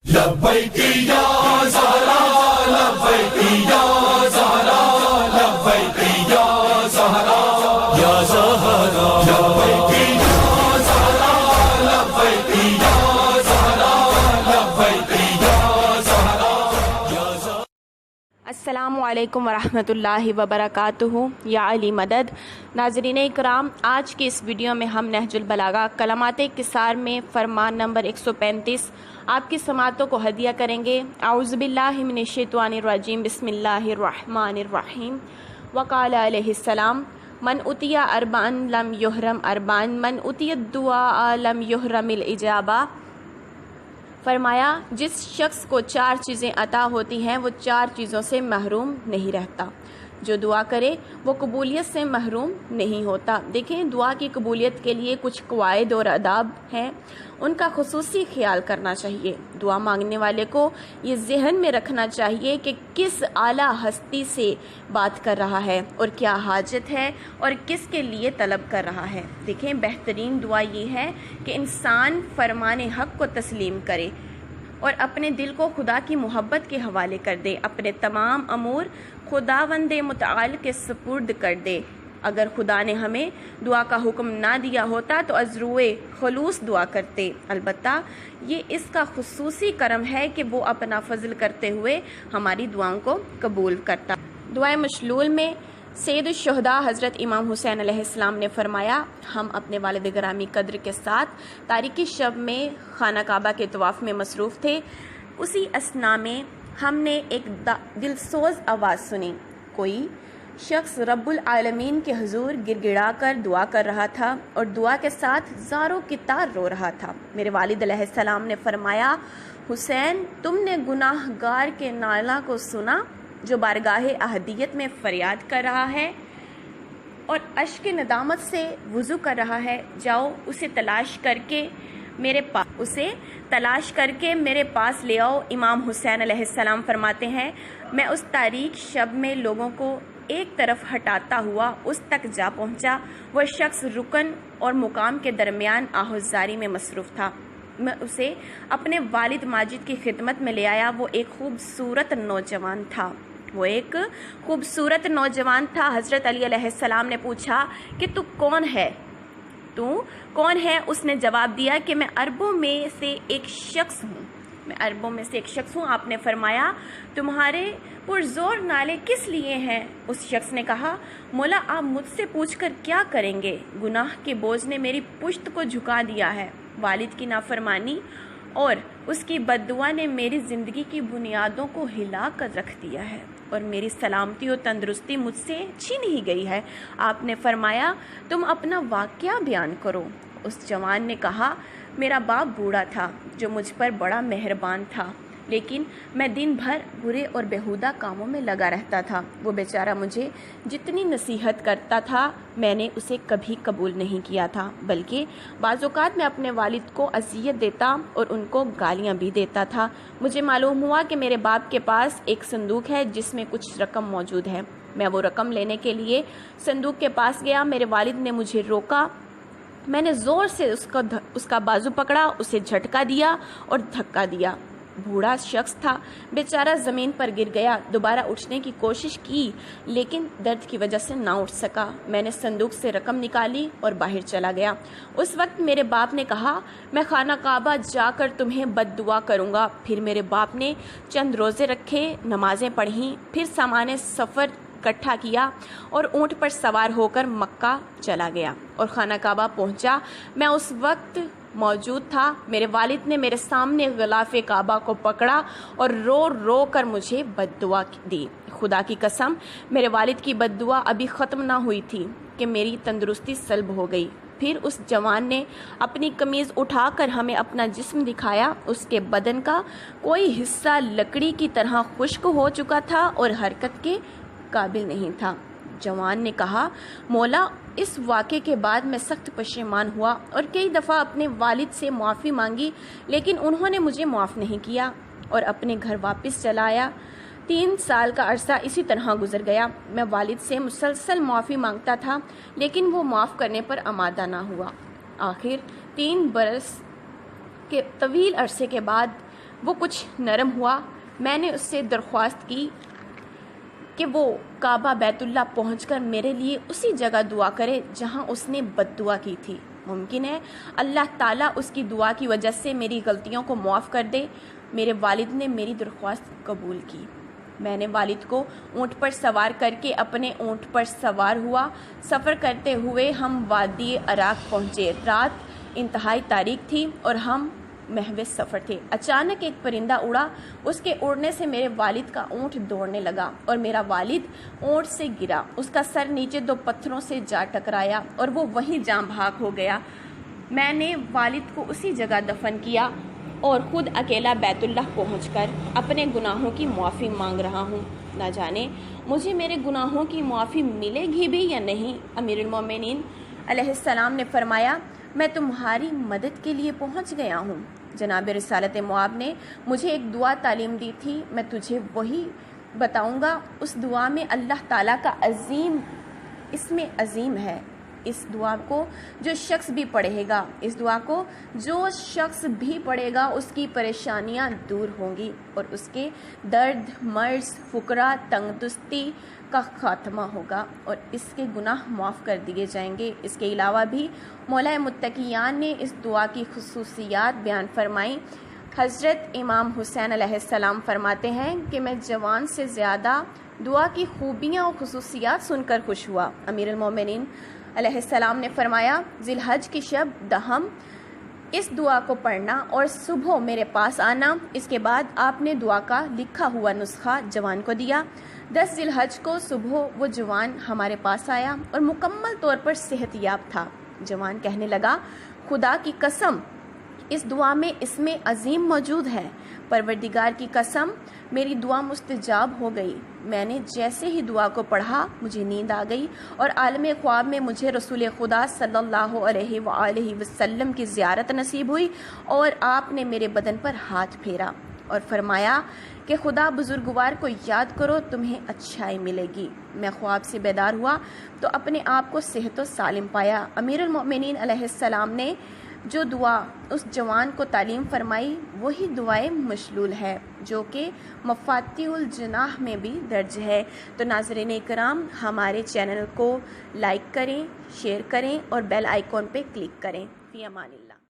لبیک یا زہرا لبیک یا زہرا لبیک یا زہرا یا زہرا لبیک یا زہرا لبیک یا زہرا لبیک یا زہرا یا زہرا۔ السلام علیکم ورحمۃ اللہ وبرکاتہ۔ یا علی مدد۔ ناظرین اکرام، آج کی اس ویڈیو میں ہم نہج البلاغہ کلمات کثار میں فرمان نمبر 135 آپ کی سماعتوں کو ہدیہ کریں گے۔ اعوذ باللہ من الشیطان الرجیم، بسم اللہ الرحمن الرحیم۔ وقال علیہ السلام: من اتیا اربعن لم یحرم اربعن، من اتیا الدعاء لم یحرم الاجابہ۔ فرمایا، جس شخص کو 4 چیزیں عطا ہوتی ہیں وہ 4 چیزوں سے محروم نہیں رہتا۔ جو دعا کرے وہ قبولیت سے محروم نہیں ہوتا۔ دیکھیں، دعا کی قبولیت کے لیے کچھ قواعد اور آداب ہیں، ان کا خصوصی خیال کرنا چاہیے۔ دعا مانگنے والے کو یہ ذہن میں رکھنا چاہیے کہ کس اعلیٰ ہستی سے بات کر رہا ہے اور کیا حاجت ہے اور کس کے لیے طلب کر رہا ہے۔ دیکھیں، بہترین دعا یہ ہے کہ انسان فرمان حق کو تسلیم کرے اور اپنے دل کو خدا کی محبت کے حوالے کر دے، اپنے تمام امور خداوند متعال کے سپرد کر دے۔ اگر خدا نے ہمیں دعا کا حکم نہ دیا ہوتا تو از روئے خلوص دعا کرتے، البتہ یہ اس کا خصوصی کرم ہے کہ وہ اپنا فضل کرتے ہوئے ہماری دعاؤں کو قبول کرتا۔ دعائے مشلول میں سید الشہداء حضرت امام حسین علیہ السلام نے فرمایا، ہم اپنے والد گرامی قدر کے ساتھ تاریکی شب میں خانہ کعبہ کے طواف میں مصروف تھے۔ اسی اثنا میں ہم نے ایک دلسوز آواز سنی۔ کوئی شخص رب العالمین کے حضور گر گڑا کر دعا کر رہا تھا اور دعا کے ساتھ زاروں کی تار رو رہا تھا۔ میرے والد علیہ السلام نے فرمایا، حسین، تم نے گناہ گار کے نالہ کو سنا جو بارگاہ احدیت میں فریاد کر رہا ہے اور اشک ندامت سے وضو کر رہا ہے۔ جاؤ اسے تلاش کر کے میرے پاس لے آؤ۔ امام حسین علیہ السلام فرماتے ہیں، میں اس تاریک شب میں لوگوں کو ایک طرف ہٹاتا ہوا اس تک جا پہنچا۔ وہ شخص رکن اور مقام کے درمیان آہوزاری میں مصروف تھا۔ میں اسے اپنے والد ماجد کی خدمت میں لے آیا۔ وہ ایک خوبصورت نوجوان تھا۔ حضرت علی علیہ السلام نے پوچھا کہ تو کون ہے؟ اس نے جواب دیا کہ میں عربوں میں سے ایک شخص ہوں۔ آپ نے فرمایا، تمہارے پرزور نالے کس لیے ہیں؟ اس شخص نے کہا، مولا آپ مجھ سے پوچھ کر کیا کریں گے؟ گناہ کے بوجھ نے میری پشت کو جھکا دیا ہے۔ والد کی نافرمانی اور اس کی بد دعا نے میری زندگی کی بنیادوں کو ہلا کر رکھ دیا ہے اور میری سلامتی اور تندرستی مجھ سے چھین ہی گئی ہے۔ آپ نے فرمایا، تم اپنا واقعہ بیان کرو۔ اس جوان نے کہا، میرا باپ بوڑھا تھا جو مجھ پر بڑا مہربان تھا، لیکن میں دن بھر برے اور بیہودہ کاموں میں لگا رہتا تھا۔ وہ بیچارہ مجھے جتنی نصیحت کرتا تھا میں نے اسے کبھی قبول نہیں کیا تھا، بلکہ بعض اوقات میں اپنے والد کو اذیت دیتا اور ان کو گالیاں بھی دیتا تھا۔ مجھے معلوم ہوا کہ میرے باپ کے پاس ایک صندوق ہے جس میں کچھ رقم موجود ہے۔ میں وہ رقم لینے کے لیے صندوق کے پاس گیا۔ میرے والد نے مجھے روکا۔ میں نے زور سے اس کا بازو پکڑا، اسے جھٹکا دیا اور دھکا دیا۔ بوڑھا شخص تھا، بیچارہ زمین پر گر گیا۔ دوبارہ اٹھنے کی کوشش کی لیکن درد کی وجہ سے نہ اٹھ سکا۔ میں نے صندوق سے رقم نکالی اور باہر چلا گیا۔ اس وقت میرے باپ نے کہا، میں خانہ کعبہ جا کر تمہیں بد دعا کروں گا۔ پھر میرے باپ نے چند روزے رکھے، نمازیں پڑھیں، پھر سامان سفر اکٹھا کیا اور اونٹ پر سوار ہو کر مکہ چلا گیا اور خانہ کعبہ پہنچا۔ میں اس وقت موجود تھا۔ میرے والد نے میرے سامنے غلاف کعبہ کو پکڑا اور رو رو کر مجھے بد دعا دی۔ خدا کی قسم، میرے والد کی بد دعا ابھی ختم نہ ہوئی تھی کہ میری تندرستی سلب ہو گئی۔ پھر اس جوان نے اپنی قمیض اٹھا کر ہمیں اپنا جسم دکھایا۔ اس کے بدن کا کوئی حصہ لکڑی کی طرح خشک ہو چکا تھا اور حرکت کے قابل نہیں تھا۔ جوان نے کہا، مولا، اس واقعے کے بعد میں سخت پشیمان ہوا اور کئی دفعہ اپنے والد سے معافی مانگی، لیکن انہوں نے مجھے معاف نہیں کیا اور اپنے گھر واپس چلا آیا۔ 3 سال کا عرصہ اسی طرح گزر گیا۔ میں والد سے مسلسل معافی مانگتا تھا لیکن وہ معاف کرنے پر آمادہ نہ ہوا۔ آخر 3 برس کے طویل عرصے کے بعد وہ کچھ نرم ہوا۔ میں نے اس سے درخواست کی کہ وہ کعبہ بیت اللہ پہنچ کر میرے لیے اسی جگہ دعا کرے جہاں اس نے بد دعا کی تھی۔ ممکن ہے اللہ تعالیٰ اس کی دعا کی وجہ سے میری غلطیوں کو معاف کر دے۔ میرے والد نے میری درخواست قبول کی۔ میں نے والد کو اونٹ پر سوار کر کے اپنے اونٹ پر سوار ہوا۔ سفر کرتے ہوئے ہم وادی عراق پہنچے۔ رات انتہائی تاریک تھی اور ہم محو سفر تھے۔ اچانک ایک پرندہ اڑا۔ اس کے اڑنے سے میرے والد کا اونٹ دوڑنے لگا اور میرا والد اونٹ سے گرا۔ اس کا سر نیچے 2 پتھروں سے جا ٹکرایا اور وہ وہیں جاں بھاگ ہو گیا۔ میں نے والد کو اسی جگہ دفن کیا اور خود اکیلا بیت اللہ پہنچ کر اپنے گناہوں کی معافی مانگ رہا ہوں۔ نہ جانے مجھے میرے گناہوں کی معافی ملے گی بھی یا نہیں۔ امیر المومنین علیہ السلام نے فرمایا، میں تمہاری مدد کے لیے پہنچ گیا ہوں۔ جناب رسالت معاب نے مجھے ایک دعا تعلیم دی تھی، میں تجھے وہی بتاؤں گا۔ اس دعا میں اللہ تعالیٰ کا عظیم اسم عظیم ہے۔ اس دعا کو جو شخص بھی پڑھے گا، اس کی پریشانیاں دور ہوں گی اور اس کے درد، مرض، فقرا، تنگ دستی کا خاتمہ ہوگا اور اس کے گناہ معاف کر دیے جائیں گے۔ اس کے علاوہ بھی مولا متقیان نے اس دعا کی خصوصیات بیان فرمائیں۔ حضرت امام حسین علیہ السلام فرماتے ہیں کہ میں جوان سے زیادہ دعا کی خوبیاں اور خصوصیات سن کر خوش ہوا۔ امیر المومنین علیہ السلام نے فرمایا، ذی الحج کی شب دہم اس دعا کو پڑھنا اور صبح میرے پاس آنا۔ اس کے بعد آپ نے دعا کا لکھا ہوا نسخہ جوان کو دیا۔ 10 ذی الحج کو صبح وہ جوان ہمارے پاس آیا اور مکمل طور پر صحت یاب تھا۔ جوان کہنے لگا، خدا کی قسم اس دعا میں اسم عظیم موجود ہے۔ پروردگار کی قسم میری دعا مستجاب ہو گئی۔ میں نے جیسے ہی دعا کو پڑھا مجھے نیند آ گئی اور عالم خواب میں مجھے رسول خدا صلی اللہ علیہ وآلہ وسلم کی زیارت نصیب ہوئی اور آپ نے میرے بدن پر ہاتھ پھیرا اور فرمایا کہ خدا بزرگوار کو یاد کرو، تمہیں اچھائی ملے گی۔ میں خواب سے بیدار ہوا تو اپنے آپ کو صحت و سالم پایا۔ امیر المؤمنین علیہ السلام نے جو دعا اس جوان کو تعلیم فرمائی وہی دعائیں مشلول ہے جو کہ مفاتیح الجناح میں بھی درج ہے۔ تو ناظرین اکرام، ہمارے چینل کو لائک کریں، شیئر کریں اور بیل آئیکن پہ کلک کریں۔ فی امان اللہ۔